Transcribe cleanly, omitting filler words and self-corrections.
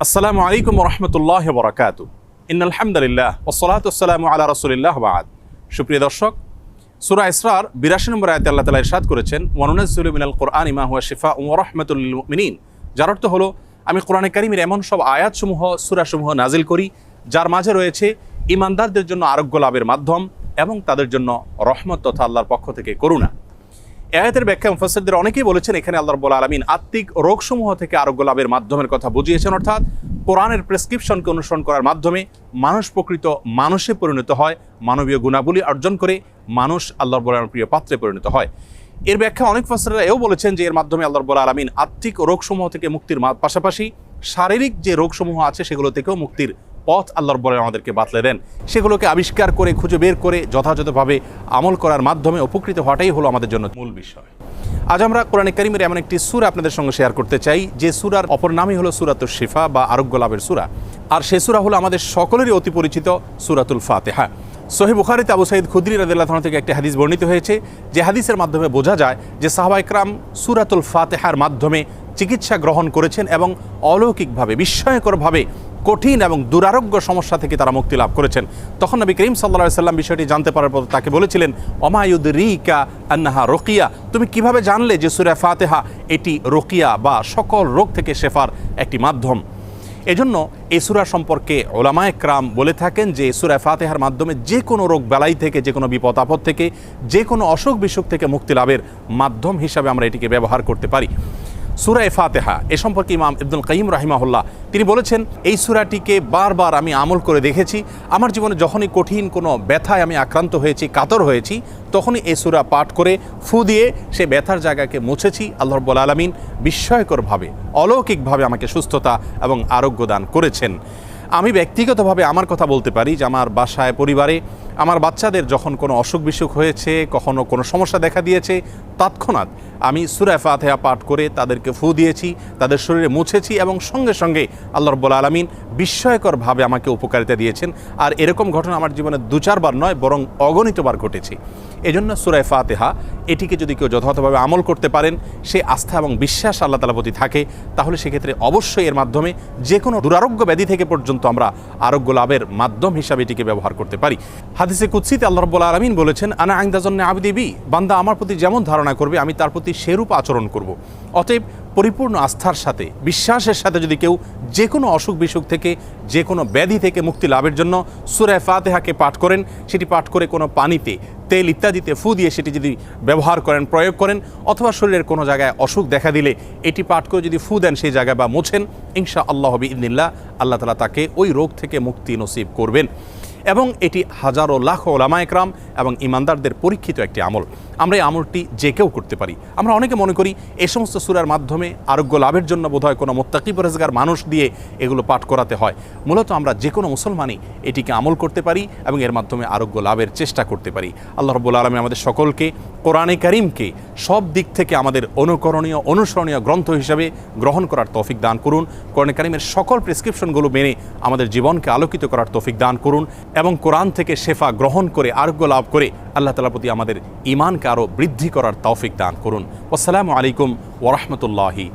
আসসালামু আলাইকুম ওরহমতুল্লাহ বরাকাতু। ইন্নাল হামদুলিল্লাহ ওয়াসসালাতু ওয়াসসালামু আলা রাসূলিল্লাহ বাদ। সুপ্রিয় দর্শক, সূরা ইসরার ৮২ নম্বর আয়াতে আল্লাহ তাআলা ইরশাদ করেছেন, ওয়া নুনাজ্জিলু মিনাল কুরআনি মা হুয়া শিফাউন ওয়া রাহমাতুল লিল মুমিনিন। যার অর্থ হলো, আমি কোরআনে কারীমের এমন সব আয়াতসমূহ, সূরাসমূহ নাজিল করি যার মাঝে রয়েছে ঈমানদারদের জন্য আরোগ্য লাভের মাধ্যম এবং তাদের জন্য রহমত তথা আল্লাহর পক্ষ থেকে করুণা। আয়াতের ব্যাখ্যা মুফাসসিরদের অনেকেই বলেছেন, এখানে আল্লাহ রাব্বুল আলামিন আত্মিক রোগসমূহ থেকে আরোগ্য লাভের মাধ্যমের কথা বুঝিয়েছেন, অর্থাৎ কোরআনের প্রেসক্রিপশনকে অনুসরণ করার মাধ্যমে মানুষ প্রকৃত মানুষে পরিণত হয়, মানবীয় গুণাবলী অর্জন করে মানুষ আল্লাহ রাব্বুল আলামিনের প্রিয় পাত্রে পরিণত হয়। এর ব্যাখ্যা অনেক মুফাসসিররা এও বলেছেন যে এর মাধ্যমে আল্লাহ রাব্বুল আলামিন আত্মিক রোগসমূহ থেকে মুক্তির পাশাপাশি শারীরিক যে রোগসমূহ আছে সেগুলো থেকেও মুক্তির পথ আল্লাহ রাব্বুল আলামিন আমাদেরকে বাতলে দেন। সেগুলোকে আবিষ্কার করে খুঁজে বের করে যথাযথভাবে আমল করার মাধ্যমে উপকৃত হওয়াটাই হলো আমাদের জন্য মূল বিষয়। আজ আমরা কোরআনে কারীমের এমন একটি সূরা আপনাদের সঙ্গে শেয়ার করতে চাই যে সূরার অপর নামই হলো সূরাতুশ শিফা বা আরোগ্য লাভের সূরা। আর সেই সূরা হলো আমাদের সকলেরই অতি পরিচিত সূরাতুল ফাতিহা। সহিহ বুখারীতে আবু সাঈদ খুদরী রাদিয়াল্লাহু আনহু থেকে একটি হাদিস বর্ণিত হয়েছে, যে হাদিসের মাধ্যমে বোঝা যায় যে সাহাবায়ে কেরাম সূরাতুল ফাতিহার মাধ্যমে চিকিৎসা গ্রহণ করেছেন এবং অলৌকিকভাবে, বিস্ময়করভাবে কঠিন এবং দুরারোগ্য সমস্যা থেকে তারা মুক্তি লাভ করেছেন। তখন নবী করিম সাল্লাল্লাহু আলাইহি সাল্লাম বিষয়টি জানতে পারার পর তাকে বলেছিলেন, ওমা ইউদরিকা আন্নাহা রুকিয়া, তুমি কিভাবে জানলে যে সূরা ফাতিহা এটি রুকিয়া বা সকল রোগ থেকে শেফার একটি মাধ্যম। এজন্য এই সূরা সম্পর্কে উলামায়ে কেরাম বলে থাকেন যে সূরা ফাতিহার মাধ্যমে যে কোনো রোগ বালাই থেকে, যে কোনো বিপদ আপদ থেকে, যে কোনো অসুখ বিসুখ থেকে মুক্তি লাভের মাধ্যম হিসাবে আমরা এটিকে ব্যবহার করতে পারি। সূরা ফাতিহা এ সম্পর্কে ইমাম ইবনুল কাইয়িম রাহিমাহুল্লাহ তিনি বলেছেন, এই সূরাটিকে বারবার আমি আমল করে দেখেছি। আমার জীবনে যখনই কঠিন কোনো ব্যথায় আমি আক্রান্ত হয়েছি, কাতর হয়েছি, তখনই এই সূরা পাঠ করে ফু দিয়ে সে ব্যথার জায়গাকে মুছেছি। আল্লাহ রাব্বুল আলামিন বিস্ময়করভাবে, অলৌকিকভাবে আমাকে সুস্থতা এবং আরোগ্য দান করেছেন। আমি ব্যক্তিগতভাবে আমার কথা বলতে পারি যে আমার বাসায়, পরিবারে আমার বাচ্চাদের যখন কোনো অসুখ বিসুখ হয়েছে, কখনো কোনো সমস্যা দেখা দিয়েছে, তৎক্ষণাৎ আমি সূরা ফাতিহা পাঠ করে তাদেরকে ফু দিয়েছি, তাদের শরীরে মুছেছি এবং সঙ্গে সঙ্গে আল্লাহ রাব্বুল আলামিন বিস্ময়করভাবে আমাকে উপকারিতা দিয়েছেন। আর এরকম ঘটনা আমার জীবনে ২-৪ বার নয়, বরং অগণিতবার ঘটেছে। এজন্য সূরা ফাতিহা এটিকে যদি কেউ যথাযথভাবে আমল করতে পারেন, সে আস্থা এবং বিশ্বাস আল্লাহ তাআলার প্রতি থাকে, তাহলে সেক্ষেত্রে অবশ্যই এর মাধ্যমে যে কোনো দুরারোগ্য ব্যাধি থেকে পর্যন্ত আমরা আরোগ্য লাভের মাধ্যম হিসাবে এটিকে ব্যবহার করতে পারি। হাদিসে কুদসিতে আল্লাহ রাব্বুল আলামিন বলেছেন, আনা ইনদা যন্নি আবদি বি, বান্দা আমার প্রতি যেমন ধারণা করবে আমি তার প্রতি সেরূপ আচরণ করব। অতএব পরিপূর্ণ আস্থার সাথে, বিশ্বাসের সাথে যদি কেউ যে কোনো অসুখ বিসুখ থেকে, যে কোনো ব্যাধি থেকে মুক্তি লাভের জন্য সূরা ফাতিহাকে পাঠ করেন, সেটি পাঠ করে কোনো পানিতে, তেল ইত্যাদিতে ফু দিয়ে সেটি যদি ব্যবহার করেন, প্রয়োগ করেন, অথবা শরীরের কোনো জায়গায় অসুখ দেখা দিলে এটি পাঠ করে যদি ফু দেন সেই জায়গায় বা মোছেন, ইনশাআল্লাহ বিইذনিল্লাহ আল্লাহ তাআলা তাকে ওই রোগ থেকে মুক্তি নসিব করবেন। এবং এটি হাজারো লাখো উলামায়ে কেরাম এবং ঈমানদারদের পরীক্ষিত একটি আমল। আমরা এই আমলটি যে কেউ করতে পারি। আমরা অনেকে মনে করি এই সমস্ত সূরার মাধ্যমে আরোগ্য লাভের জন্য বোধহয় কোনো মুত্তাকি পরহেজগার মানুষ দিয়ে এগুলো পাঠ করাতে হয়। মূলত আমরা যে কোনো মুসলমানই এটিকে আমল করতে পারি এবং এর মাধ্যমে আরোগ্য লাভের চেষ্টা করতে পারি। আল্লাহ রাব্বুল আলামিন আমাদের সকলকে কোরআনে কারীমকে সব দিক থেকে আমাদের অনুকরণীয়, অনুসরণীয় গ্রন্থ হিসাবে গ্রহণ করার তৌফিক দান করুন। কোরআনে কারীমের সকল প্রেসক্রিপশনগুলো মেনে আমাদের জীবনকে আলোকিত করার তৌফিক দান করুন এবং কোরআন থেকে শেফা গ্রহণ করে আরোগ্য লাভ করে আল্লাহ তাআলার প্রতি আমাদের ঈমানকে আরও বৃদ্ধি করার তৌফিক দান করুন। আসসালামু আলাইকুম ওয়া রাহমাতুল্লাহি।